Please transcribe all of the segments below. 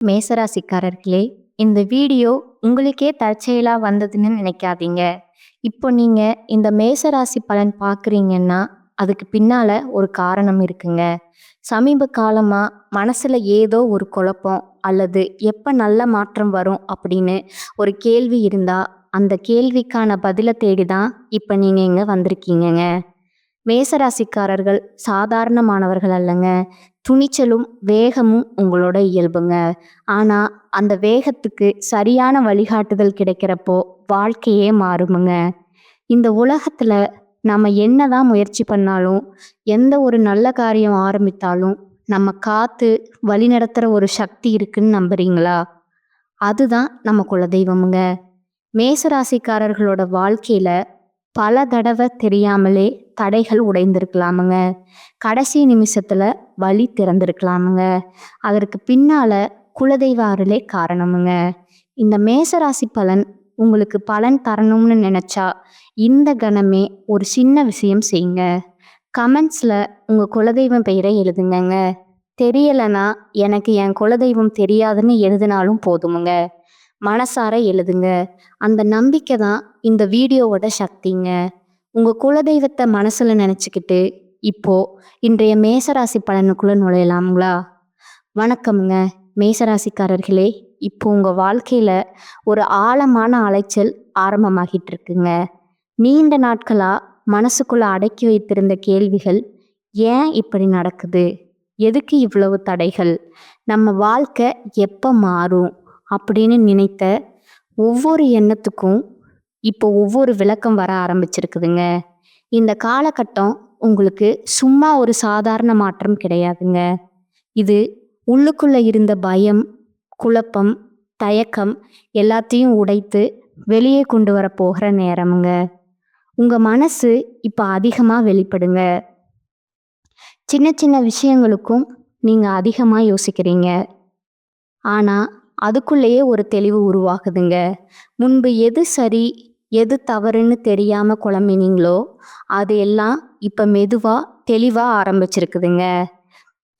மேசராசிக்காரர்களே, இந்த வீடியோ உங்களுக்கே தற்செயலா வந்ததுன்னு நினைக்காதீங்க. இப்போ நீங்க இந்த மேசராசி பலன் பார்க்குறீங்கன்னா, அதுக்கு பின்னால ஒரு காரணம் இருக்குங்க. சமீப காலமா மனசுல ஏதோ ஒரு குழப்பம் அல்லது எப்ப நல்ல மாற்றம் வரும் அப்படின்னு ஒரு கேள்வி இருந்தா, அந்த கேள்விக்கான பதில தேடி தான் இப்ப நீங்க இங்க வந்திருக்கீங்கங்க. மேசராசிக்காரர்கள் சாதாரணமானவர்கள் அல்லங்க. துணிச்சலும் வேகமும் உங்களோட இயல்புங்க. ஆனா அந்த வேகத்துக்கு சரியான வழிகாட்டுதல் கிடைக்கிறப்போ வாழ்க்கையே மாறுமுங்க. இந்த உலகத்துல நம்ம என்னதான் முயற்சி பண்ணாலும், எந்த ஒரு நல்ல காரியம் ஆரம்பித்தாலும் நம்ம காத்து வழிநடத்துற ஒரு சக்தி இருக்குன்னு நம்புறீங்களா? அதுதான் நம்ம குலதெய்வமுங்க. மேசராசிக்காரர்களோட வாழ்க்கையில பல தடவை தெரியாமலே தடைகள் உடைந்திருக்கலாமுங்க. கடைசி நிமிஷத்துல வழி திறந்திருக்கலாமுங்க. அதற்கு பின்னால குலதெய்வ அருளே காரணமுங்க. இந்த மேசராசி பலன் உங்களுக்கு பலன் தரணும்னு நினைச்சா இந்த கணமே ஒரு சின்ன விஷயம் செய்யுங்க. கமெண்ட்ஸ்ல உங்க குலதெய்வம் பெயரை எழுதுங்கங்க. தெரியலனா எனக்கு என் குலதெய்வம் தெரியாதுன்னு எழுதினாலும் போதுமுங்க. மனசார எழுதுங்க. அந்த நம்பிக்கை தான் இந்த வீடியோவோட சக்திங்க. உங்க குலதெய்வத்தை மனசுல நினைச்சுக்கிட்டு இப்போ இன்றைய மேசராசி பலனுக்குள்ள நுழையலாம்களா? வணக்கம்ங்க மேசராசிக்காரர்களே. இப்போ உங்க வாழ்க்கையில ஒரு ஆழமான அலைச்சல் ஆரம்பமாகிட்டு இருக்குங்க. நீண்ட நாட்களா மனசுக்குள்ள அடக்கி வைத்திருந்த கேள்விகள், ஏன் இப்படி நடக்குது, எதுக்கு இவ்வளவு தடைகள், நம்ம வாழ்க்கை எப்ப மாறும் அப்படின்னு நினைத்த ஒவ்வொரு எண்ணத்துக்கும் இப்போ ஒவ்வொரு விளக்கம் வர ஆரம்பிச்சிருக்குதுங்க. இந்த காலகட்டம் உங்களுக்கு சும்மா ஒரு சாதாரண மாற்றம் கிடையாதுங்க. இது உள்ளுக்குள்ள இருந்த பயம், குழப்பம், தயக்கம் எல்லாத்தையும் உடைத்து வெளியே கொண்டு வர போகிற நேரமுங்க. உங்க மனசு இப்ப அதிகமா வெளிப்படுங்க. சின்ன சின்ன விஷயங்களுக்கும் நீங்க அதிகமா யோசிக்கிறீங்க. ஆனா அதுக்குள்ளேயே ஒரு தெளிவு உருவாகுதுங்க. முன்பு எது சரி எது தவறுன்னு தெரியாம குழம்பினீங்களோ அது எல்லாம் இப்ப மெதுவா தெளிவா ஆரம்பிச்சிருக்குதுங்க.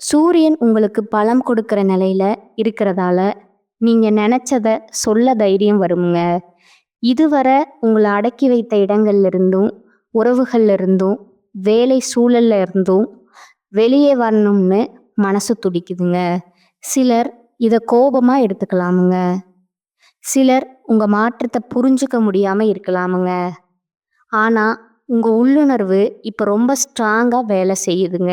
சூரியன் உங்களுக்கு பலம் கொடுக்கிற நிலையில இருக்கிறதால நீங்க நினைச்சத சொல்ல தைரியம் வருங்க. இதுவரை உங்களை அடக்கி வைத்த இடங்கள்ல இருந்தும், உறவுகள்ல இருந்தும், வேலை சூழல்ல இருந்தும் வெளியே வரணும்னு மனசு துடிக்குதுங்க. சிலர் இத கோபமா எடுத்துக்கலாமுங்க. சிலர் உங்க மாற்றத்தை புரிஞ்சுக்க முடியாம இருக்கலாமுங்க. ஆனா உங்க உள்ளுணர்வு இப்ப ரொம்ப ஸ்ட்ராங்கா வேலை செய்யுதுங்க.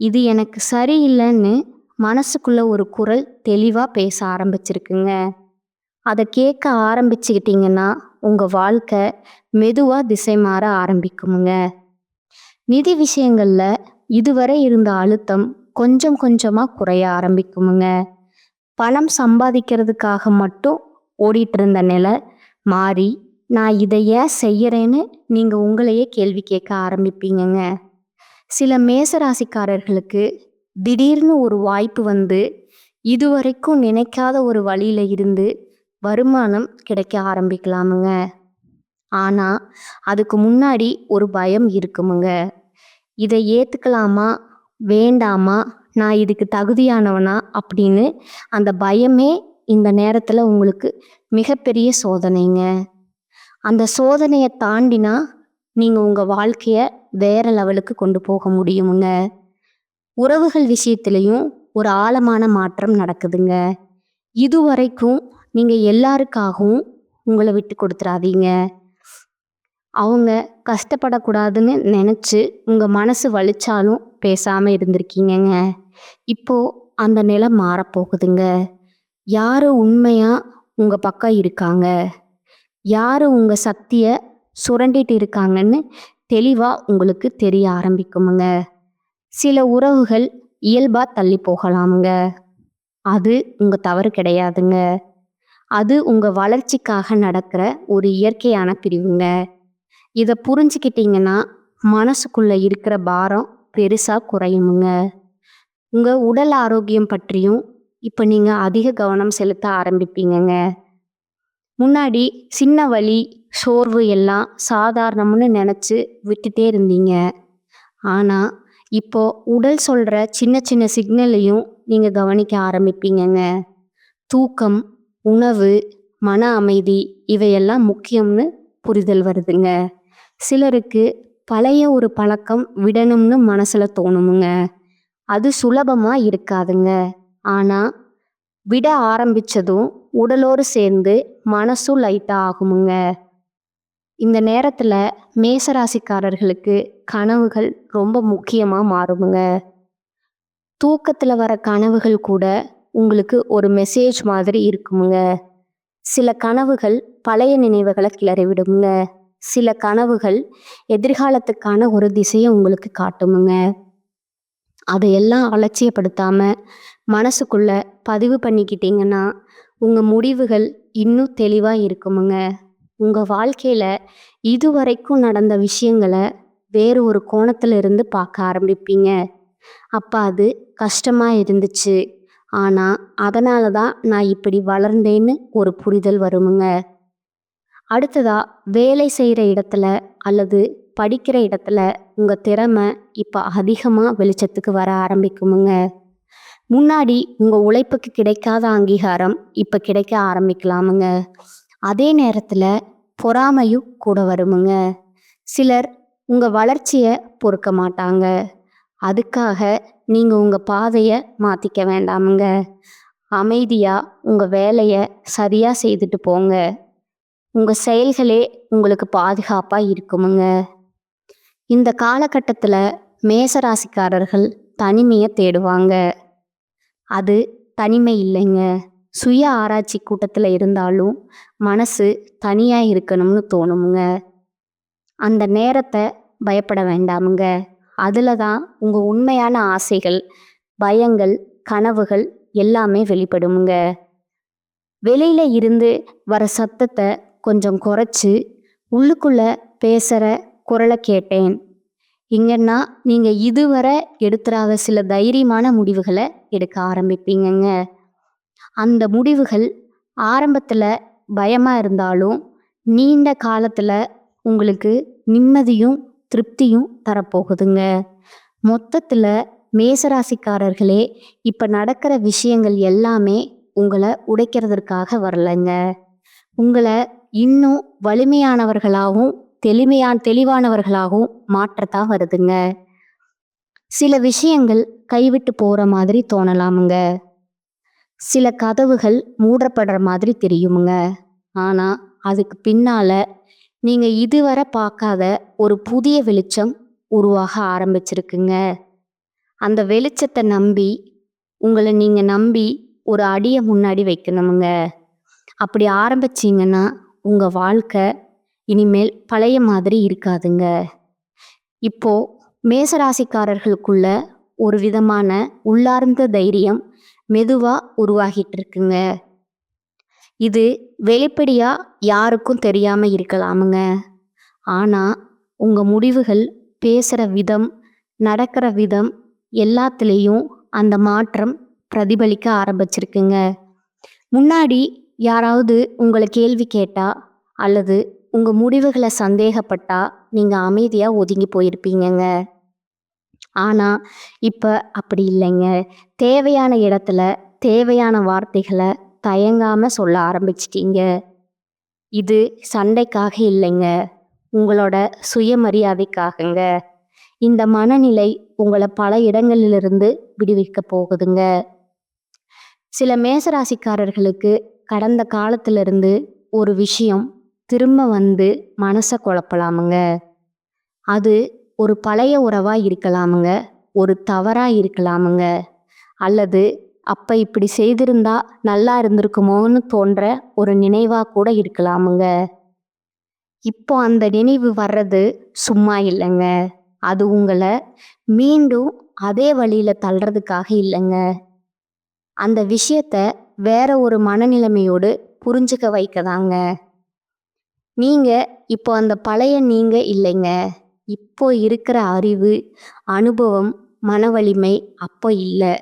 இது எனக்கு சரியில்லைன்னு மனசுக்குள்ள ஒரு குரல் தெளிவா பேச ஆரம்பிச்சிருக்குங்க. அதை கேட்க ஆரம்பிச்சுக்கிட்டீங்கன்னா உங்க வாழ்க்கை மெதுவா திசை மாற ஆரம்பிக்குமுங்க. நிதி விஷயங்கள்ல இதுவரை இருந்த அழுத்தம் கொஞ்சம் கொஞ்சமா குறைய ஆரம்பிக்குமுங்க. பணம் சம்பாதிக்கிறதுக்காக மட்டும் ஓடிட்டு இருந்த நிலை மாறி, நான் இதை ஏன் செய்யறேன்னு நீங்க உங்களையே கேள்வி கேட்க ஆரம்பிப்பீங்கங்க. சில மேசராசிக்காரர்களுக்கு திடீர்னு ஒரு வாய்ப்பு வந்து இதுவரைக்கும் நினைக்காத ஒரு வழியில இருந்து வருமானம் கிடைக்க ஆரம்பிக்கலாமுங்க. ஆனா அதுக்கு முன்னாடி ஒரு பயம் இருக்குமுங்க. இதை ஏத்துக்கலாமா வேண்டாமா, நான் இதுக்கு தகுதியானவனா அப்படின்னு அந்த பயமே இந்த நேரத்துல உங்களுக்கு மிகப்பெரிய சோதனைங்க. அந்த சோதனையை தாண்டினா நீங்க உங்க வாழ்க்கைய வேற லெவலுக்கு கொண்டு போக முடியுமுங்க. உறவுகள் விஷயத்திலையும் ஒரு ஆழமான மாற்றம் நடக்குதுங்க. இதுவரைக்கும் நீங்க எல்லாருக்காகவும் உங்களை விட்டு கொடுத்துறாதீங்க. அவங்க கஷ்டப்படக்கூடாதுன்னு நினைச்சு உங்க மனசு வலிச்சாலும் பேசாம இருந்திருக்கீங்கங்க. இப்போ அந்த நிலை மாறப்போகுதுங்க. யாரு உண்மையா உங்க பக்கம் இருக்காங்க, யாரு உங்க சக்திய சுரண்டிட்டு இருக்காங்கன்னு தெளிவா உங்களுக்கு தெரிய ஆரம்பிக்குமுங்க. சில உறவுகள் இயல்பா தள்ளி போகலாமுங்க. அது உங்க தவறு கிடையாதுங்க. அது உங்க வளர்ச்சிக்காக நடக்கிற ஒரு இயற்கையான பிரிவுங்க. இதை புரிஞ்சுக்கிட்டீங்கன்னா மனசுக்குள்ள இருக்கிற பாரம் பெருசா குறையுமுங்க. உங்க உடல் ஆரோக்கியம் பற்றியும் இப்ப நீங்க அதிக கவனம் செலுத்த ஆரம்பிப்பீங்கங்க. முன்னாடி சின்ன வலி, சோர்வு எல்லாம் சாதாரணம்னு நினைச்சு விட்டுட்டே இருந்தீங்க. ஆனா இப்போ உடல் சொல்ற சின்ன சின்ன சிக்னலையும் நீங்க கவனிக்க ஆரம்பிப்பீங்கங்க. தூக்கம், உணவு, மன அமைதி இவையெல்லாம் முக்கியம்னு புரிதல் வருதுங்க. சிலருக்கு பழைய ஒரு பழக்கம் விடணும்னு மனசுல தோணுமுங்க. அது சுலபமா இருக்காதுங்க. ஆனா விட ஆரம்பிச்சதும் உடலோடு சேர்ந்து மனசும் லைட்டா ஆகுமுங்க. இந்த நேரத்துல மேசராசிக்காரர்களுக்கு கனவுகள் ரொம்ப முக்கியமா மாறுமுங்க. தூக்கத்துல வர கனவுகள் கூட உங்களுக்கு ஒரு மெசேஜ் மாதிரி இருக்குமுங்க. சில கனவுகள் பழைய நினைவுகளை கிளறி விடுமுங்க. சில கனவுகள் எதிர்காலத்துக்கான ஒரு திசையை உங்களுக்கு காட்டுமுங்க. அதையெல்லாம் அலட்சியப்படுத்தாம மனசுக்குள்ள பதிவு பண்ணிக்கிட்டீங்கன்னா உங்க முடிவுகள் இன்னும் தெளிவா இருக்குமுங்க. உங்க வாழ்க்கையில இதுவரைக்கும் நடந்த விஷயங்களை வேறு ஒரு கோணத்துல இருந்து பார்க்க ஆரம்பிப்பீங்க. அப்ப அது கஷ்டமா இருந்துச்சு, ஆனா அதனால தான் நான் இப்படி வளர்ந்தேன்னு ஒரு புரிதல் வருமுங்க. அடுத்ததா வேலை செய்கிற இடத்துல அல்லது படிக்கிற இடத்துல உங்க திறமை இப்போ அதிகமாக வெளிச்சத்துக்கு வர ஆரம்பிக்குமுங்க. முன்னாடி உங்க உழைப்புக்கு கிடைக்காத அங்கீகாரம் இப்போ கிடைக்க ஆரம்பிக்கலாமுங்க. அதே நேரத்தில் பொறாமையும் கூட வருமுங்க. சிலர் உங்க வளர்ச்சியை பொறுக்க மாட்டாங்க. அதுக்காக நீங்க உங்க பாதையை மாத்திக்க வேண்டாமுங்க. அமைதியா உங்க வேலையை சரியா செய்துட்டு போங்க. உங்க செயல்களே உங்களுக்கு பாதுகாப்பா இருக்குமுங்க. இந்த காலகட்டத்தில் மேசராசிக்காரர்கள் தனிமையை தேடுவாங்க. அது தனிமை இல்லைங்க. சுய ஆராய்ச்சி கூட்டத்தில் இருந்தாலும் மனசு தனியா இருக்கணும்னு தோணுமுங்க. அந்த நேரத்தை பயப்பட வேண்டாமுங்க. அதில் தான் உங்க உண்மையான ஆசைகள், பயங்கள், கனவுகள் எல்லாமே வெளிப்படுமுங்க. வெளியில இருந்து வர சத்தத்தை கொஞ்சம் குறைச்சு உள்ளுக்குள்ள பேசுற குரலை கேட்டேன். இங்கன்னா நீங்க இதுவரை எடுத்துறாத சில தைரியமான முடிவுகளை எடுக்க ஆரம்பிப்பீங்கங்க. அந்த முடிவுகள் ஆரம்பத்துல பயமா இருந்தாலும் நீண்ட காலத்துல உங்களுக்கு நிம்மதியும் திருப்தியும் தரப்போகுதுங்க. மொத்தத்துல மேசராசிக்காரர்களே, இப்ப நடக்கிற விஷயங்கள் எல்லாமே உங்களை உடைக்கிறதற்காக வரலைங்க. உங்களை இன்னும் வலிமையானவர்களாகவும் தெளிவானவர்களாகவும் மாற்றத்தான் வருதுங்க. சில விஷயங்கள் கைவிட்டு போற மாதிரி தோணலாமுங்க. சில கதவுகள் மூடப்படுற மாதிரி தெரியுமுங்க. ஆனா அதுக்கு பின்னால நீங்க இதுவரை பார்க்காத ஒரு புதிய வெளிச்சம் உருவாக ஆரம்பிச்சிருக்குங்க. அந்த வெளிச்சத்தை நம்பி உங்களை நீங்க நம்பி ஒரு அடியை முன்னாடி வைக்கணுமுங்க. அப்படி ஆரம்பிச்சிங்கன்னா உங்க வாழ்க்கை இனிமேல் பழைய மாதிரி இருக்காதுங்க. இப்போ மேசராசிக்காரர்களுக்குள்ள ஒரு விதமான உள்ளார்ந்த தைரியம் மெதுவா உருவாகிட்டு இருக்குங்க. இது வெளிப்படையா யாருக்கும் தெரியாம இருக்கலாமுங்க. ஆனா உங்க முடிவுகள், பேசுற விதம், நடக்கிற விதம் எல்லாத்துலேயும் அந்த மாற்றம் பிரதிபலிக்க ஆரம்பிச்சிருக்குங்க. முன்னாடி யாராவது உங்களை கேள்வி கேட்டா அல்லது உங்க முடிவுகளை சந்தேகப்பட்டா நீங்க அமைதியா ஒதுங்கி போயிருப்பீங்கங்க. ஆனா இப்ப அப்படி இல்லைங்க. தேவையான இடத்துல தேவையான வார்த்தைகளை தயங்காம சொல்ல ஆரம்பிச்சிட்டீங்க. இது சண்டைக்காக இல்லைங்க, உங்களோட சுயமரியாதைக்காகங்க. இந்த மனநிலை உங்களை பல இடங்களிலிருந்து விடுவிக்க போகுதுங்க. சில மேசராசிக்காரர்களுக்கு கடந்த காலத்திலிருந்து ஒரு விஷயம் திரும்ப வந்து மனசை குழப்பலாமுங்க. அது ஒரு பழைய உறவா இருக்கலாமுங்க, ஒரு தவறா இருக்கலாமுங்க, அல்லது அப்ப இப்படி செய்திருந்தா நல்லா இருந்திருக்குமோன்னு தோன்ற ஒரு நினைவா கூட இருக்கலாமுங்க. இப்போ அந்த நினைவு வர்றது சும்மா இல்லைங்க. அது உங்களை மீண்டும் அதே வழியில தள்ளுறதுக்காக இல்லைங்க. அந்த விஷயத்த வேற ஒரு மனநிலைமையோடு புரிஞ்சுக்க வைக்கதாங்க. நீங்க இப்போ அந்த பழைய நீங்க இல்லைங்க. இப்போ இருக்கிற அறிவு, அனுபவம், மன வலிமை அப்போ இல்லை.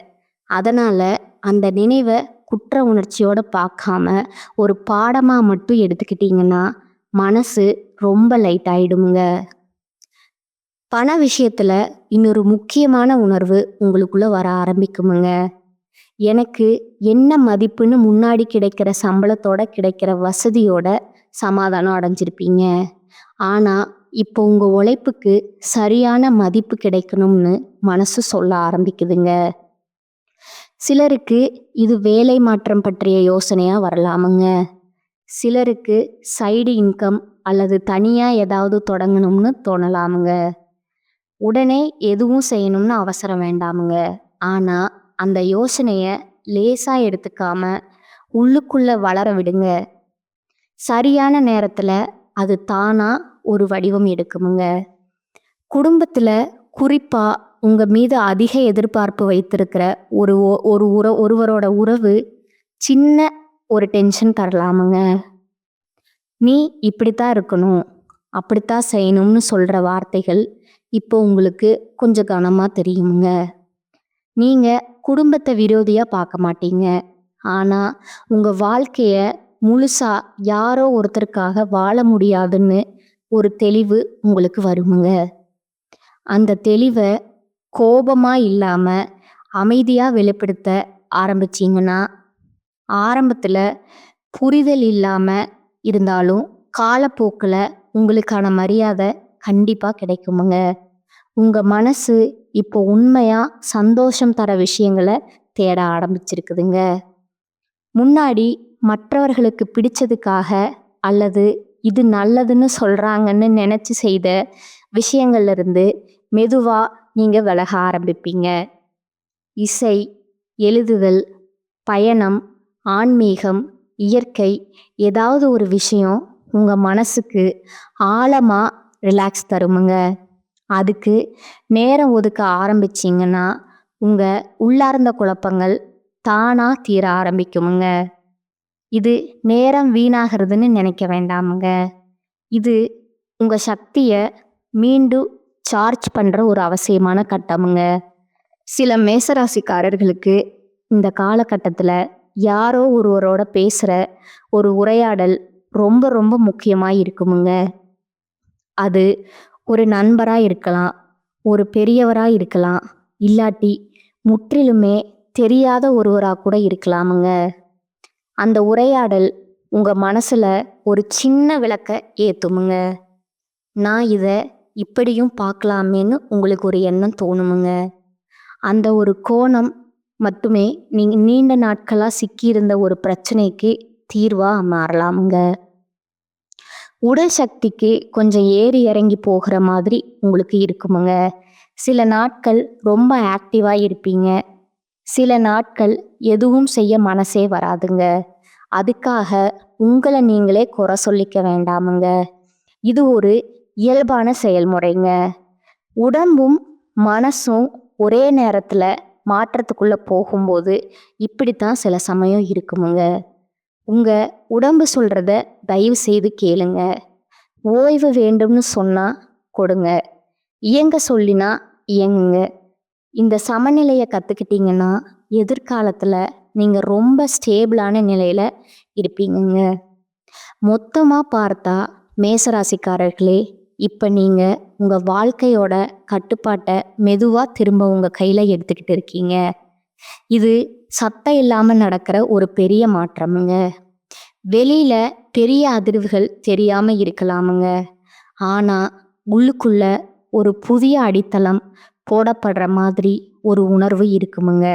அதனால அந்த நினைவை குற்ற உணர்ச்சியோட பார்க்காம ஒரு பாடமா மட்டும் எடுத்துக்கிட்டீங்கன்னா மனசு ரொம்ப லைட் ஆயிடுங்க. பண விஷயத்துல இன்னொரு முக்கியமான உணர்வு உங்களுக்குள்ள வர ஆரம்பிக்குமுங்க. எனக்கு என்ன மதிப்புன்னு முன்னாடி கிடைக்கிற சம்பளத்தோட கிடைக்கிற வசதியோட சமாதானம் அடைஞ்சிருப்பீங்க. ஆனால் இப்போ உங்கள் உழைப்புக்கு சரியான மதிப்பு கிடைக்கணும்னு மனசு சொல்ல ஆரம்பிக்குதுங்க. சிலருக்கு இது வேலை மாற்றம் பற்றிய யோசனையாக வரலாமுங்க. சிலருக்கு சைடு இன்கம் அல்லது தனியாக ஏதாவது தொடங்கணும்னு தோணலாமுங்க. உடனே எதுவும் செய்யணும்னு அவசரம் வேண்டாமுங்க. ஆனால் அந்த யோசனையை லேசாக எடுத்துக்காம உள்ளுக்குள்ள வளர விடுங்க. சரியான நேரத்தில் அது தானாக ஒரு வடிவம் எடுக்குமுங்க. குடும்பத்தில் குறிப்பாக உங்கள் மீது அதிக எதிர்பார்ப்பு வைத்திருக்கிற ஒருவரோட உறவு சின்ன ஒரு டென்ஷன் தரலாமுங்க. நீ இப்படித்தான் இருக்கணும், அப்படித்தான் செய்யணும்னு சொல்கிற வார்த்தைகள் இப்போ உங்களுக்கு கொஞ்சம் கனமாக தெரியுமுங்க. நீங்கள் குடும்பத்தை விரோதியாக பார்க்க மாட்டீங்க. ஆனால் உங்கள் வாழ்க்கையை முழுசாக யாரோ ஒருத்தருக்காக வாழ முடியாதுன்னு ஒரு தெளிவு உங்களுக்கு வருமுங்க. அந்த தெளிவை கோபமாக இல்லாமல் அமைதியாக வெளிப்படுத்த ஆரம்பிச்சிங்கன்னா, ஆரம்பத்தில் புரிதல் இல்லாமல் இருந்தாலும் காலப்போக்கில் உங்களுக்கான மரியாதை கண்டிப்பாக கிடைக்குமுங்க. உங்கள் மனசு இப்போ உண்மையாக சந்தோஷம் தர விஷயங்களை தேட ஆரம்பிச்சிருக்குதுங்க. முன்னாடி மற்றவர்களுக்கு பிடிச்சதுக்காக அல்லது இது நல்லதுன்னு சொல்கிறாங்கன்னு நினச்சி செய்த விஷயங்கள்லேருந்து மெதுவாக நீங்கள் விலக ஆரம்பிப்பீங்க. இசை, எழுதுதல், பயணம், ஆன்மீகம், இயற்கை, ஏதாவது ஒரு விஷயம் உங்கள் மனசுக்கு ஆழமாக ரிலாக்ஸ் தருமுங்க. அதுக்கு நேரம் ஒதுக்க ஆரம்பிச்சிங்கன்னா உங்கள் உள்ளார்ந்த குழப்பங்கள் தானாக தீர ஆரம்பிக்குமுங்க. இது நேரம் வீணாகிறதுன்னு நினைக்க வேண்டாமுங்க. இது உங்கள் சக்தியை மீண்டும் சார்ஜ் பண்ணுற ஒரு அவசியமான கட்டமுங்க. சில மேசராசிக்காரர்களுக்கு இந்த காலகட்டத்தில் யாரோ ஒருவரோட பேசுகிற ஒரு உரையாடல் ரொம்ப ரொம்ப முக்கியமாக இருக்குமுங்க. அது ஒரு நண்பராக இருக்கலாம், ஒரு பெரியவராக இருக்கலாம், இல்லாட்டி முற்றிலுமே தெரியாத ஒருவராக கூட இருக்கலாமுங்க. அந்த உரையாடல் உங்கள் மனசில் ஒரு சின்ன விளக்கை ஏற்றுமுங்க. நான் இதை இப்படியும் பார்க்கலாமேன்னு உங்களுக்கு ஒரு எண்ணம் தோணுமுங்க. அந்த ஒரு கோணம் மட்டுமே நீங்கள் நீண்ட நாட்களாக சிக்கியிருந்த ஒரு பிரச்சனைக்கு தீர்வாக மாறலாமுங்க. உடல் சக்திக்கு கொஞ்சம் ஏறி இறங்கி போகிற மாதிரி உங்களுக்கு இருக்குமுங்க. சில நாட்கள் ரொம்ப ஆக்டிவாக இருப்பீங்க, சில நாட்கள் எதுவும் செய்ய மனசே வராதுங்க. அதுக்காக உங்களை நீங்களே குறை சொல்லிக்க வேண்டாமுங்க. இது ஒரு இயல்பான செயல்முறைங்க. உடம்பும் மனசும் ஒரே நேரத்தில் மாற்றத்துக்குள்ளே போகும்போது இப்படித்தான் சில சமயம் இருக்குமுங்க. உங்கள் உடம்பு சொல்கிறத தயவு செய்து கேளுங்க. ஓய்வு வேண்டும்னு சொன்னால் கொடுங்க, இயங்க சொல்லினா இயங்குங்க. இந்த சமநிலையை கற்றுக்கிட்டிங்கன்னா எதிர்காலத்தில் நீங்கள் ரொம்ப ஸ்டேபிளான நிலையில் இருப்பீங்க. மொத்தமாக பார்த்தா மேசராசிக்காரர்களே, இப்போ நீங்கள் உங்கள் வாழ்க்கையோட கட்டுப்பாட்டை மெதுவாக திரும்ப உங்கள் கையில் எடுத்துக்கிட்டு இருக்கீங்க. இது சத்தம் இல்லாமல் நடக்கிற ஒரு பெரிய மாற்றமுங்க. வெளியில் பெரிய அதிர்வுகள் தெரியாமல் இருக்கலாமுங்க, ஆனால் உள்ளுக்குள்ள ஒரு புதிய அடித்தளம் போடப்படுற மாதிரி ஒரு உணர்வு இருக்குமுங்க.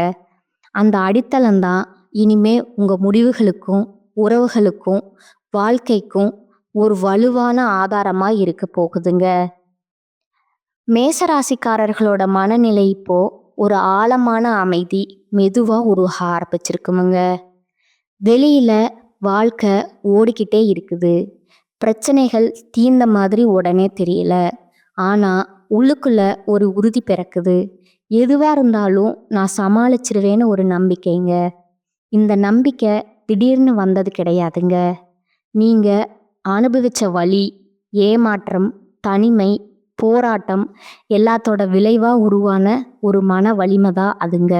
அந்த அடித்தளம்தான் இனிமே உங்கள் முடிவுகளுக்கும் உறவுகளுக்கும் வாழ்க்கைக்கும் ஒரு வலுவான ஆதாரமாக இருக்க போகுதுங்க. மேசராசிக்காரர்களோட மனநிலை இப்போ ஒரு ஆழமான அமைதி மெதுவாக உருக ஆரம்பிச்சிருக்குமுங்க. வெளியில் வாழ்க்கை ஓடிக்கிட்டே இருக்குது, பிரச்சனைகள் தீர்ந்த மாதிரி உடனே தெரியல, ஆனால் உள்ளுக்குள்ள ஒரு உறுதி பிறக்குது. எதுவாக இருந்தாலும் நான் சமாளிச்சிருவேன்னு ஒரு நம்பிக்கைங்க. இந்த நம்பிக்கை திடீர்னு வந்தது கிடையாதுங்க. நீங்கள் அனுபவித்த வலி, ஏமாற்றம், தனிமை, போராட்டம் எல்லாத்தோட விளைவாக உருவான ஒரு மன வலிமை தான் அதுங்க.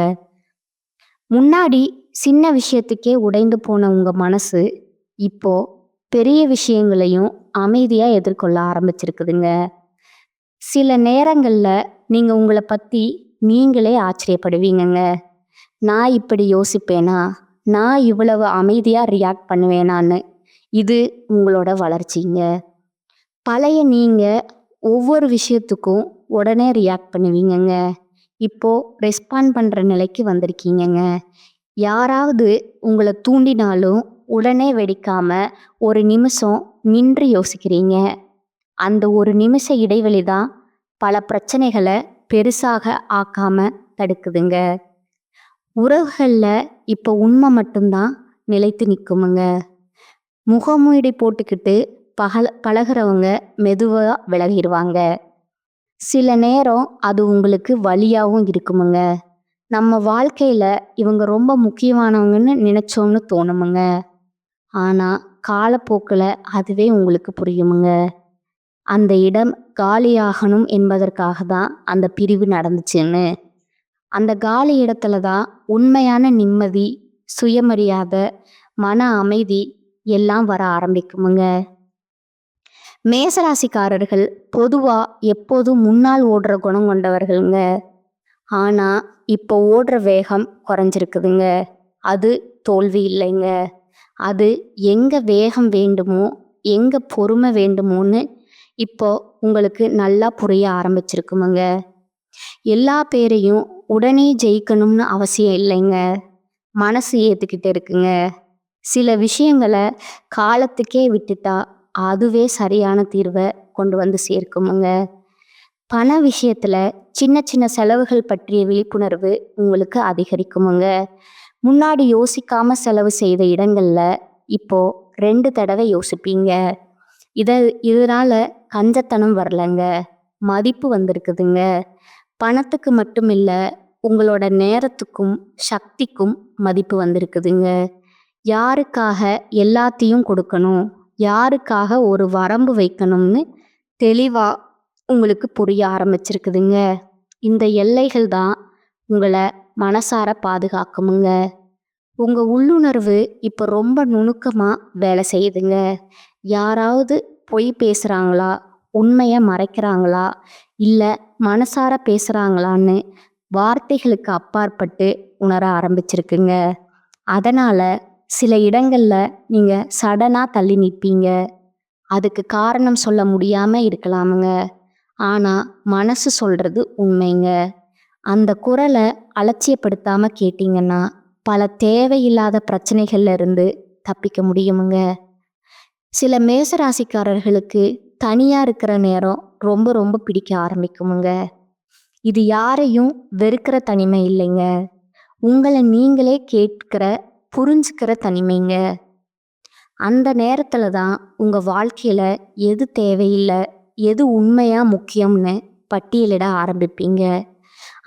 முன்னாடி சின்ன விஷயத்துக்கே உடைந்து போன உங்கள் மனசு இப்போ பெரிய விஷயங்களையும் அமைதியாக எதிர்கொள்ள ஆரம்பிச்சிருக்குதுங்க. சில நேரங்களில் நீங்கள் உங்களை பற்றி நீங்களே ஆச்சரியப்படுவீங்கங்க. நான் இப்படி யோசிப்பேனா, நான் இவ்வளவு அமைதியாக ரியாக்ட் பண்ணுவேனான்னு. இது உங்களோட வளர்ச்சிங்க. பழைய நீங்கள் ஒவ்வொரு விஷயத்துக்கும் உடனே ரியாக்ட் பண்ணுவீங்கங்க. இப்போ ரெஸ்பாண்ட் பண்ணுற நிலைக்கு வந்திருக்கீங்கங்க. யாராவது உங்களை தூண்டினாலும் உடனே வெடிக்காம ஒரு நிமிஷம் நின்று யோசிக்கிறீங்க. அந்த ஒரு நிமிஷ இடைவெளி தான் பல பிரச்சனைகளை பெருசாக ஆக்காம தடுக்குதுங்க. உறவுகளில் இப்போ உண்மை மட்டும்தான் நிலைத்து நிற்குமுங்க. முகமூடி போட்டுக்கிட்டு பழகிறவங்க மெதுவாக விலகிடுவாங்க. சில நேரம் அது உங்களுக்கு வலியாகவும் இருக்குமுங்க. நம்ம வாழ்க்கையில் இவங்க ரொம்ப முக்கியமானவங்கன்னு நினச்சோன்னு தோணுமுங்க. ஆனால் காலப்போக்கில் அதுவே உங்களுக்கு புரியுமுங்க. அந்த இடம் காலியாகணும் என்பதற்காக தான் அந்த பிரிவு நடந்துச்சுன்னு. அந்த காலி இடத்துல தான் உண்மையான நிம்மதி, சுயமரியாதை, மன அமைதி எல்லாம் வர ஆரம்பிக்குமுங்க. மேசராசிக்காரர்கள் பொதுவாக எப்போதும் முன்னால் ஓடுற குணம் கொண்டவர்களுங்க. ஆனால் இப்போ ஓடுற வேகம் குறைஞ்சிருக்குதுங்க. அது தோல்வி இல்லைங்க. அது எங்கே வேகம் வேண்டுமோ, எங்கே பொறுமை வேண்டுமோன்னு இப்போ உங்களுக்கு நல்லா புரிய ஆரம்பிச்சிருக்குமுங்க. எல்லா பேரையும் உடனே ஜெயிக்கணும்னு அவசியம் இல்லைங்க. மனசு ஏற்றுக்கிட்டு இருக்குங்க. சில விஷயங்களை காலத்துக்கே விட்டுட்டா அதுவே சரியான தீர்வை கொண்டு வந்து சேர்க்குமுங்க. பண விஷயத்தில் சின்ன சின்ன செலவுகள் பற்றிய விழிப்புணர்வு உங்களுக்கு அதிகரிக்குமுங்க. முன்னாடி யோசிக்காம செலவு செய்த இடங்களில் இப்போ 2 தடவை யோசிப்பீங்க. இதனால கஞ்சத்தனம் வரலங்க, மதிப்பு வந்திருக்குதுங்க. பணத்துக்கு மட்டும் இல்லை, உங்களோட நேரத்துக்கும் சக்திக்கும் மதிப்பு வந்திருக்குதுங்க. யாருக்காக எல்லாத்தையும் கொடுக்கணும், யாருக்காக ஒரு வரம்பு வைக்கணும்னு தெளிவாக உங்களுக்கு புரிய ஆரம்பிச்சிருக்குதுங்க. இந்த எல்லைகள் தான் உங்களை மனசார பாதுகாக்குமுங்க. உங்கள் உள்ளுணர்வு இப்போ ரொம்ப நுணுக்கமாக வேலை செய்யுதுங்க. யாராவது பொய் பேசுகிறாங்களா, உண்மையை மறைக்கிறாங்களா, இல்லை மனசார பேசுகிறாங்களான்னு வார்த்தைகளுக்கு அப்பாற்பட்டு உணர ஆரம்பிச்சிருக்குங்க. அதனால் சில இடங்களில் நீங்கள் சடனாக தள்ளி நிற்பீங்க. அதுக்கு காரணம் சொல்ல முடியாமல் இருக்கலாமுங்க. ஆனால் மனசு சொல்கிறது உண்மைங்க. அந்த குரலை அலட்சியப்படுத்தாமல் கேட்டிங்கன்னா பல தேவையில்லாத பிரச்சனைகள்ல இருந்து தப்பிக்க முடியுமுங்க. சில மேசராசிக்காரர்களுக்கு தனியாக இருக்கிற நேரம் ரொம்ப ரொம்ப பிடிக்க ஆரம்பிக்குமுங்க. இது யாரையும் வெறுக்கிற தனிமை இல்லைங்க, உங்களை நீங்களே கேட்கிற புரிஞ்சுக்கிற தனிமைங்க. அந்த நேரத்தில் தான் உங்கள் வாழ்க்கையில் எது தேவையில்லை, எது உண்மையாக முக்கியம்னு பட்டியலிட ஆரம்பிப்பீங்க.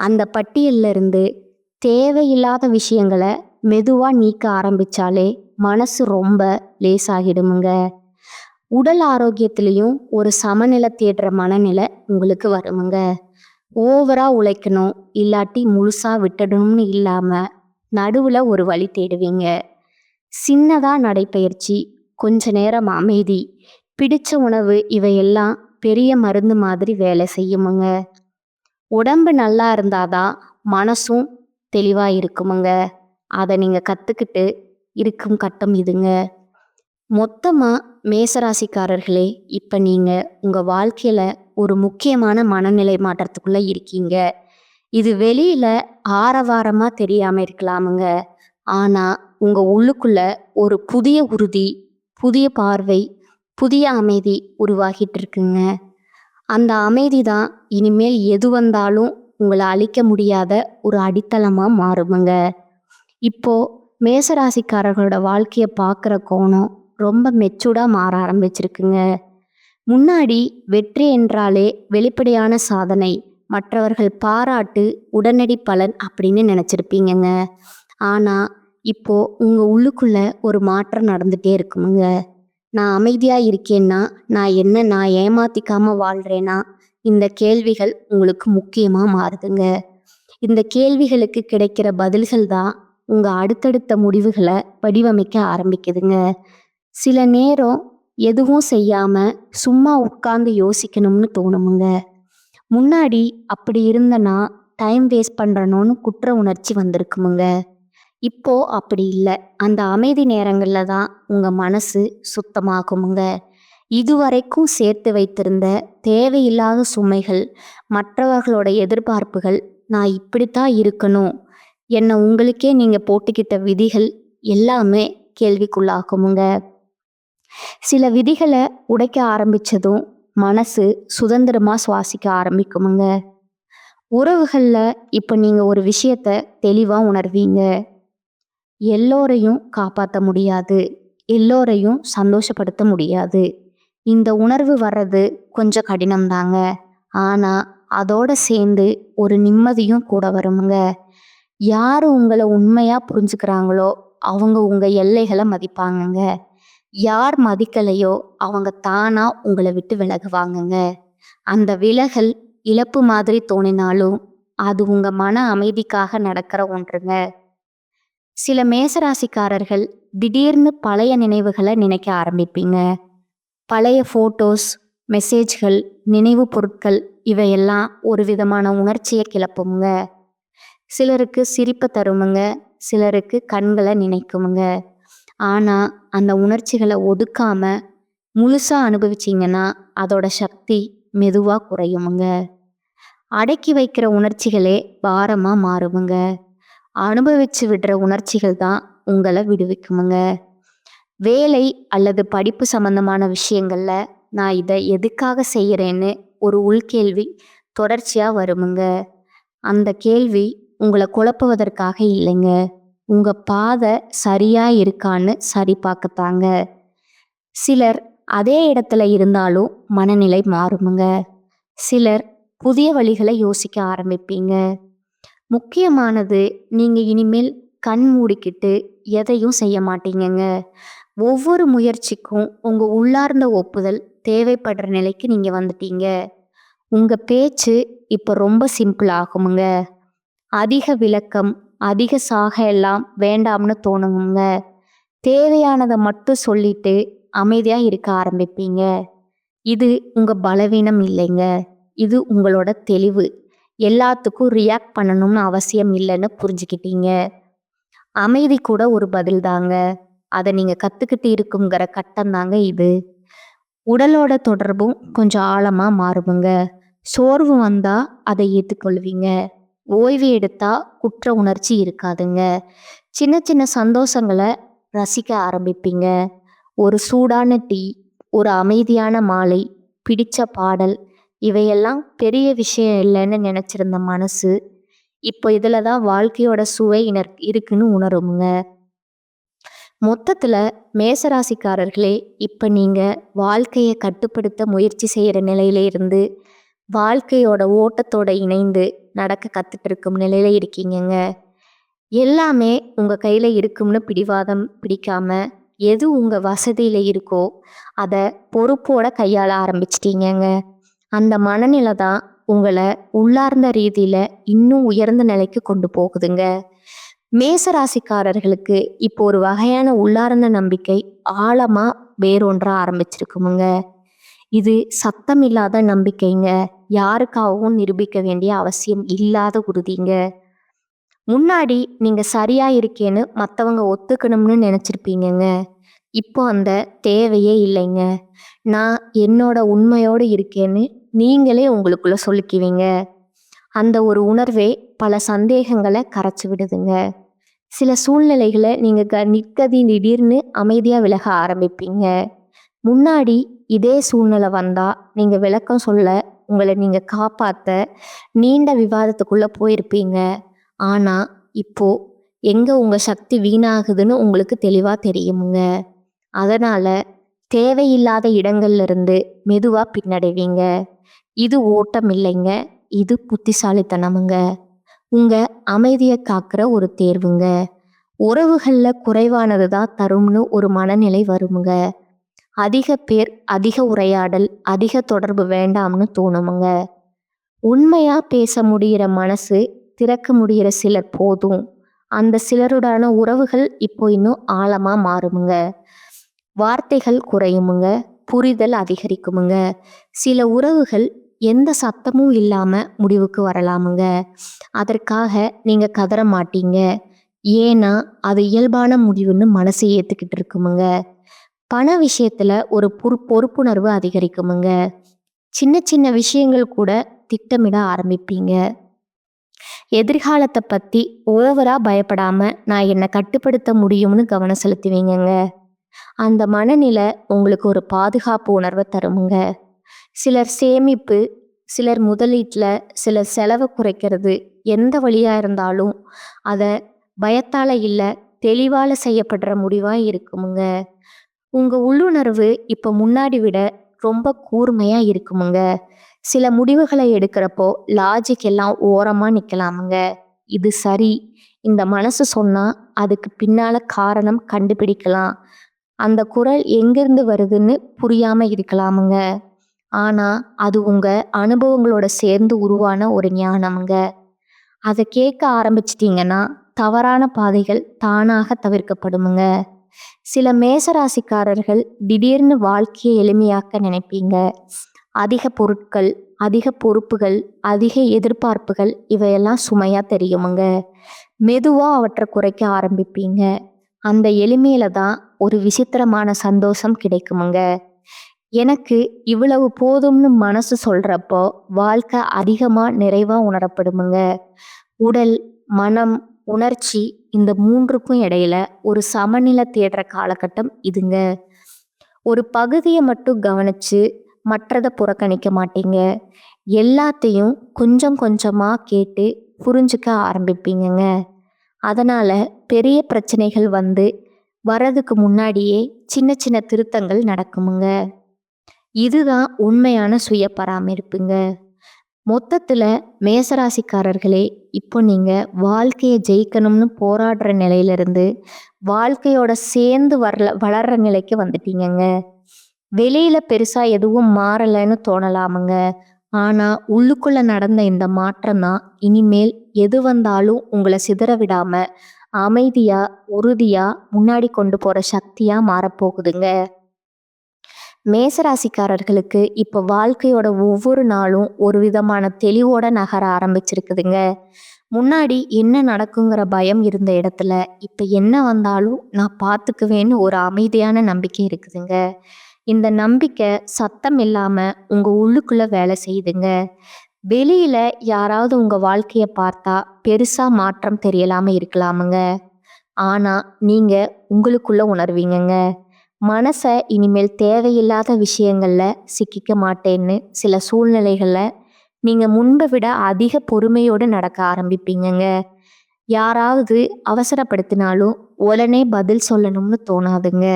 அந்த பட்டியலில் இருந்து தேவையில்லாத விஷயங்களை மெதுவாக நீக்க ஆரம்பித்தாலே மனசு ரொம்ப லேசாகிடுமுங்க. உடல் ஆரோக்கியத்திலையும் ஒரு சமநிலை தேடுற மனநிலை உங்களுக்கு வருமுங்க. ஓவராக உழைக்கணும், இல்லாட்டி முழுசாக விட்டுடணும்னு இல்லாமல் நடுவில் ஒரு வழி தேடுவீங்க. சின்னதாக நடைப்பயிற்சி, கொஞ்ச நேரம் அமைதி, பிடிச்ச உணவு இவையெல்லாம் பெரிய மருந்து மாதிரி வேலை செய்யுமுங்க. உடம்பு நல்லா இருந்தாதான் மனசும் தெளிவாக இருக்குமுங்க. அதை நீங்கள் கற்றுக்கிட்டு இருக்கும் கட்டம் இதுங்க. மொத்தமாக மேசராசிக்காரர்களே, இப்போ நீங்கள் உங்கள் வாழ்க்கையில் ஒரு முக்கியமான மனநிலை மாற்றத்துக்குள்ளே இருக்கீங்க. இது வெளியில் ஆரவாரமாக தெரியாமல் இருக்கலாமுங்க. ஆனால் உங்கள் உள்ளுக்குள்ள ஒரு புதிய உறுதி, புதிய பார்வை, புதிய அமைதி உருவாகிட்டு இருக்குங்க. அந்த அமைதி தான் இனிமேல் எது வந்தாலும் உங்களை அழிக்க முடியாத ஒரு அடித்தளமாக மாறுமுங்க. இப்போது மேசராசிக்காரர்களோட வாழ்க்கையை பார்க்குற கோணம் ரொம்ப மெச்சூர்டாக மாற ஆரம்பிச்சிருக்குங்க. முன்னாடி வெற்றி என்றாலே வெளிப்படையான சாதனை, மற்றவர்கள் பாராட்டு, உடனடி பலன் அப்படின்னு நினச்சிருப்பீங்கங்க. ஆனால் இப்போது உங்கள் உள்ளுக்குள்ள ஒரு மாற்றம் நடந்துகிட்டே இருக்குமுங்க. நான் அமைதியாக இருக்கேன்னா, நான் ஏமாற்றிக்காமல் வாழ்கிறேன்னா, இந்த கேள்விகள் உங்களுக்கு முக்கியமாக மாறுதுங்க. இந்த கேள்விகளுக்கு கிடைக்கிற பதில்கள் தான் உங்கள் அடுத்தடுத்த முடிவுகளை வடிவமைக்க ஆரம்பிக்குதுங்க. சில நேரம் எதுவும் செய்யாமல் சும்மா உட்கார்ந்து யோசிக்கணும்னு தோணுமுங்க. முன்னாடி அப்படி இருந்தனா டைம் வேஸ்ட் பண்ணுறனோன்னு குற்ற உணர்ச்சி வந்திருக்குமுங்க. இப்போ அப்படி இல்லை. அந்த அமைதி நேரங்களில் தான் உங்கள் மனசு சுத்தமாகுமுங்க. இதுவரைக்கும் சேர்த்து வைத்திருந்த தேவையில்லாத சுமைகள், மற்றவர்களோட எதிர்பார்ப்புகள், நான் இப்படித்தான் இருக்கணும், என்னை உங்களுக்கே நீங்கள் போட்டுக்கிட்ட விதிகள் எல்லாமே கேள்விக்குள்ளாகுமுங்க. சில விதிகளை உடைக்க ஆரம்பிச்சதும் மனசு சுதந்திரமா சுவாசிக்க ஆரம்பிக்குமுங்க. உறவுகளில் இப்போ நீங்கள் ஒரு விஷயத்த தெளிவாக உணர்வீங்க. எல்லோரையும் காப்பாற்ற முடியாது, எல்லோரையும் சந்தோஷப்படுத்த முடியாது. இந்த உணர்வு வர்றது கொஞ்சம் கடினம்தாங்க. ஆனால் அதோட சேர்ந்து ஒரு நிம்மதியும் கூட வருமுங்க. யார் உங்களை உண்மையாக புரிஞ்சுக்கிறாங்களோ அவங்க உங்கள் எல்லைகளை மதிப்பாங்கங்க. யார் மதிக்கலையோ அவங்க தானா உங்களை விட்டு விலகுவாங்கங்க. அந்த விலகல் இழப்பு மாதிரி தோணினாலும் அது உங்க மன அமைதிக்காக நடக்கிற ஒன்றுங்க. சில மேசராசிக்காரர்கள் திடீர்னு பழைய நினைவுகளை நினைக்க ஆரம்பிப்பீங்க. பழைய ஃபோட்டோஸ், மெசேஜ்கள், நினைவு பொருட்கள் இவையெல்லாம் ஒரு விதமான உணர்ச்சியை கிளப்புமுங்க. சிலருக்கு சிரிப்பை தருமுங்க, சிலருக்கு கண்களை நினைக்குமுங்க. ஆனால் அந்த உணர்ச்சிகளை ஒதுக்காம முழுசாக அனுபவிச்சிங்கன்னா அதோட சக்தி மெதுவாக குறையுமுங்க. அடக்கி வைக்கிற உணர்ச்சிகளே பாரமாக மாறுமுங்க. அனுபவிச்சு விடுற உணர்ச்சிகள் தான் உங்களை விடுவிக்குமுங்க. வேலை அல்லது படிப்பு சம்பந்தமான விஷயங்கள்ல நான் இதை எதுக்காக செய்கிறேன்னு ஒரு உள்கேள்வி தொடர்ச்சியாக வருமுங்க. அந்த கேள்வி உங்களை குழப்புவதற்காக இல்லைங்க, உங்கள் பாதை சரியா இருக்கான்னு சரி பார்க்கத்தாங்க. சிலர் அதே இடத்துல இருந்தாலும் மனநிலை மாறுமுங்க. சிலர் புதிய வழிகளை யோசிக்க ஆரம்பிப்பீங்க. முக்கியமானது, நீங்கள் இனிமேல் கண் மூடிக்கிட்டு எதையும் செய்ய மாட்டீங்கங்க. ஒவ்வொரு முயற்சிக்கும் உங்கள் உள்ளார்ந்த ஒப்புதல் தேவைப்படுற நிலைக்கு நீங்கள் வந்துட்டீங்க. உங்கள் பேச்சு இப்போ ரொம்ப சிம்பிள் ஆகுமுங்க. அதிக விளக்கம், அதிக சாக எல்லாம் வேண்டாம்னு தோணுங்க. தேவையானதை மட்டும் சொல்லிட்டு அமைதியாக இருக்க ஆரம்பிப்பீங்க. இது உங்கள் பலவீனம் இல்லைங்க, இது உங்களோட தெளிவு. எல்லாத்துக்கும் ரியாக்ட் பண்ணணும்னு அவசியம் இல்லைன்னு புரிஞ்சுக்கிட்டீங்க. அமைதி கூட ஒரு பதில் தாங்க. அதை நீங்கள் கற்றுக்கிட்டு இருக்குங்கிற கட்டம் தாங்க இது. உடலோட தொடர்பும் கொஞ்சம் ஆழமாக மாறுமுங்க. சோர்வு வந்தால் அதை ஏற்றுக்கொள்வீங்க. ஓய்வு எடுத்தால் குற்ற உணர்ச்சி இருக்காதுங்க. சின்ன சின்ன சந்தோஷங்களை ரசிக்க ஆரம்பிப்பீங்க. ஒரு சூடான டீ, ஒரு அமைதியான மாலை, பிடிச்ச பாடல், இவையெல்லாம் பெரிய விஷயம் இல்லைன்னு நினச்சிருந்த மனசு இப்போ இதில் தான் வாழ்க்கையோட சுவை இருக்குன்னு உணருமுங்க. மொத்தத்தில் மேசராசிக்காரர்களே, இப்போ நீங்கள் வாழ்க்கையை கட்டுப்படுத்த முயற்சி செய்கிற நிலையில இருந்து வாழ்க்கையோட ஓட்டத்தோட இணைந்து நடக்க கற்றுட்டு இருக்கும் நிலையில இருக்கீங்கங்க. எல்லாமே உங்கள் கையில் இருக்கும்னு பிடிவாதம் பிடிக்காம எது உங்கள் வசதியில் இருக்கோ அதை பொறுப்போட கையாள ஆரம்பிச்சிட்டீங்கங்க. அந்த மனநிலை தான் உங்களை உள்ளார்ந்த ரீதியில் இன்னும் உயர்ந்த நிலைக்கு கொண்டு போகுதுங்க. மேசராசிக்காரர்களுக்கு இப்போ ஒரு வகையான உள்ளார்ந்த நம்பிக்கை ஆழமாக வேரூன்ற ஆரம்பிச்சிருக்குமுங்க. இது சத்தம் இல்லாத நம்பிக்கைங்க, யாருக்காகவும் நிரூபிக்க வேண்டிய அவசியம் இல்லாத உறுதிங்க. முன்னாடி நீங்கள் சரியா இருக்கேன்னு மற்றவங்க ஒத்துக்கணும்னு நினச்சிருப்பீங்கங்க. இப்போ அந்த தேவையே இல்லைங்க. நான் என்னோட உண்மையோடு இருக்கேன்னு நீங்களே உங்களுக்குள்ள சொல்லிக்குவீங்க. அந்த ஒரு உணர்வே பல சந்தேகங்களை கரைச்சி விடுதுங்க. சில சூழ்நிலைகளை நீங்கள் நிற்கதி திடீர்னு அமைதியாக விலக ஆரம்பிப்பீங்க. முன்னாடி இதே சூழ்நிலை வந்தால் நீங்கள் விளக்கம் சொல்ல, உங்களை நீங்கள் காப்பாற்ற நீண்ட விவாதத்துக்குள்ளே போயிருப்பீங்க. ஆனால் இப்போ எங்கே உங்கள் சக்தி வீணாகுதுன்னு உங்களுக்கு தெளிவாக தெரியுமுங்க. அதனால் தேவையில்லாத இடங்கள்ல இருந்து மெதுவாக பின்னடைவீங்க. இது ஓட்டம் இல்லைங்க, இது புத்திசாலித்தனமுங்க. உங்கள் அமைதியை காக்கிற ஒரு தேர்வுங்க. உறவுகளில் குறைவானது தான் தரும்னு ஒரு மனநிலை வருமுங்க. அதிக பேர், அதிக உரையாடல், அதிக தொடர்பு வேண்டாம்னு தோணுமுங்க. உண்மையாக பேச முடிகிற மனசு திறக்க முடிகிற சிலர் போதும். அந்த சிலருடான உறவுகள் இப்போ இன்னும் ஆழமாக மாறுமுங்க. வார்த்தைகள் குறையுமுங்க, புரிதல் அதிகரிக்குமுங்க. சில உறவுகள் எந்த சத்தமும் இல்லாமல் முடிவுக்கு வரலாமுங்க. அதற்காக நீங்கள் கதற மாட்டீங்க. ஏன்னா அது இயல்பான முடிவுன்னு மனசு ஏற்றுக்கிட்டு இருக்குமுங்க. பண விஷயத்தில் ஒரு பொறுப்புணர்வு அதிகரிக்குமுங்க. சின்ன சின்ன விஷயங்கள் கூட திட்டமிட ஆரம்பிப்பீங்க. எதிர்காலத்தை பற்றி ஓவராக பயப்படாமல் நான் என்னை கட்டுப்படுத்த முடியும்னு கவனம் செலுத்துவீங்கங்க. அந்த மனநிலை உங்களுக்கு ஒரு பாதுகாப்பு உணர்வை தருமுங்க. சிலர் சேமிப்பு, சிலர் முதலீட்டில், சிலர் செலவை குறைக்கிறது, எந்த வழியாக இருந்தாலும் அதை பயத்தால் இல்லை, தெளிவால் செய்யப்படுற முடிவாக இருக்குமுங்க. உங்கள் உள்ளுணர்வு இப்போ முன்னாடி விட ரொம்ப கூர்மையாக இருக்குமுங்க. சில முடிவுகளை எடுக்கிறப்போ லாஜிக் எல்லாம் ஓரமாக நிற்கலாமுங்க. இது சரி, இந்த மனசு சொன்னால் அதுக்கு பின்னால் காரணம் கண்டுபிடிக்கலாம். அந்த குரல் எங்கேருந்து வருதுன்னு புரியாமல் இருக்கலாமுங்க. ஆனால் அது உங்கள் அனுபவங்களோட சேர்ந்து உருவான ஒரு ஞானமுங்க. அதை கேட்க ஆரம்பிச்சிட்டிங்கன்னா தவறான பாதைகள் தானாக தவிர்க்கப்படுமுங்க. சில மேசராசிக்காரர்கள் திடீர்னு வாழ்க்கையை எளிமையாக்க நினைப்பீங்க. அதிக பொருட்கள், அதிக பொறுப்புகள், அதிக எதிர்பார்ப்புகள் இவையெல்லாம் சுமையாக தெரியுமுங்க. மெதுவாக அவற்றை குறைக்க ஆரம்பிப்பீங்க. அந்த எளிமையில தான் ஒரு விசித்திரமான சந்தோஷம் கிடைக்குமுங்க. எனக்கு இவ்வளவு போதும்னு மனசு சொல்கிறப்போ வாழ்க்கை அதிகமாக நிறைவாக உணரப்படுமுங்க. உடல், மனம், உணர்ச்சி இந்த மூன்றுக்கும் இடையில ஒரு சமநிலை தேடுற காலகட்டம் இதுங்க. ஒரு பகுதியை மட்டும் கவனித்து மற்றதை புறக்கணிக்க மாட்டீங்க. எல்லாத்தையும் கொஞ்சம் கொஞ்சமாக கேட்டு புரிஞ்சுக்க ஆரம்பிப்பீங்கங்க. அதனால் பெரிய பிரச்சனைகள் வரதுக்கு முன்னாடியே சின்ன சின்ன திருத்தங்கள் நடக்குமுங்க. இதுதான் உண்மையான சுய பராமரிப்புங்க. மொத்தத்தில் மேசராசிக்காரர்களே, இப்போ நீங்கள் வாழ்க்கையை ஜெயிக்கணும்னு போராடுற நிலையிலிருந்து வாழ்க்கையோட சேர்ந்து வளர்கிற நிலைக்கு வந்துட்டீங்கங்க. வெளியில் பெருசாக எதுவும் மாறலைன்னு தோணலாமுங்க. ஆனால் உள்ளுக்குள்ளே நடந்த இந்த மாற்றம் தான் இனிமேல் எது வந்தாலும் உங்களை சிதற விடாமல் அமைதியாக, உறுதியாக முன்னாடி கொண்டு போகிற சக்தியாக மாறப்போகுதுங்க. மேசராசிக்காரர்களுக்கு இப்போ வாழ்க்கையோட ஒவ்வொரு நாளும் ஒரு விதமான தெளிவோட நகர ஆரம்பிச்சிருக்குதுங்க. முன்னாடி என்ன நடக்குங்கிற பயம் இருந்த இடத்துல இப்போ என்ன வந்தாலும் நான் பார்த்துக்குவேன்னு ஒரு அமைதியான நம்பிக்கை இருக்குதுங்க. இந்த நம்பிக்கை சத்தம் இல்லாமல் உங்கள் உள்ளுக்குள்ளே வேலை செய்யுதுங்க. வெளியில் யாராவது உங்கள் வாழ்க்கையை பார்த்தா பெருசாக மாற்றம் தெரியலாமல் இருக்கலாமுங்க. ஆனால் நீங்கள் உங்களுக்குள்ளே உணர்வீங்கங்க. மனசை இனிமேல் தேவையில்லாத விஷயங்களில் சிக்கிக்க மாட்டேன்னு சில சூழ்நிலைகளில் நீங்கள் முன்பை விட அதிக பொறுமையோடு நடக்க ஆரம்பிப்பீங்கங்க. யாராவது அவசரப்படுத்தினாலும் உடனே பதில் சொல்லணும்னு தோணாதுங்க.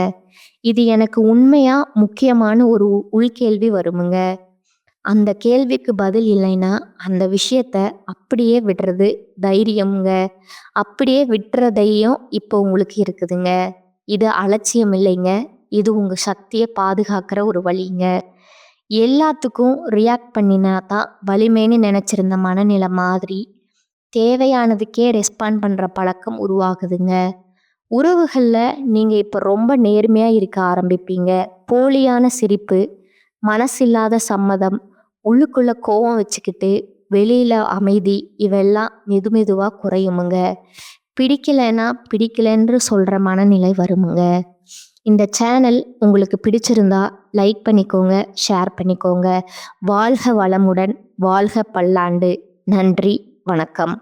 இது எனக்கு உண்மையாக முக்கியமான ஒரு உள்கேள்வி வருமுங்க. அந்த கேள்விக்கு பதில் இல்லைன்னா அந்த விஷயத்த அப்படியே விடுறது தைரியமுங்க. அப்படியே விட்டுறதையும் இப்போ உங்களுக்கு இருக்குதுங்க. இது அலட்சியம் இல்லைங்க. இது உங்கள் சக்தியை பாதுகாக்கிற ஒரு வழிங்க. எல்லாத்துக்கும் ரியாக்ட் பண்ணினா தான் வலிமைன்னு நினச்சிருந்த மனநிலை மாதிரி தேவையானதுக்கே ரெஸ்பாண்ட் பண்ணுற பழக்கம் உருவாகுதுங்க. உறவுகளில் நீங்கள் இப்போ ரொம்ப நேர்மையாக இருக்க ஆரம்பிப்பீங்க. போலியான சிரிப்பு, மனசில்லாத சம்மதம், உள்ளுக்குள்ளே கோவம் வச்சுக்கிட்டு வெளியில் அமைதி இவெல்லாம் மெதுவாக குறையுமுங்க. பிடிக்கலைன்னா பிடிக்கலைன்னு சொல்கிற மனநிலை வருமுங்க. இந்த சேனல் உங்களுக்கு பிடிச்சிருந்தா லைக் பண்ணிக்கோங்க, ஷேர் பண்ணிக்கோங்க. வாழ்க வளமுடன், வாழ்க பல்லாண்டு. நன்றி, வணக்கம்.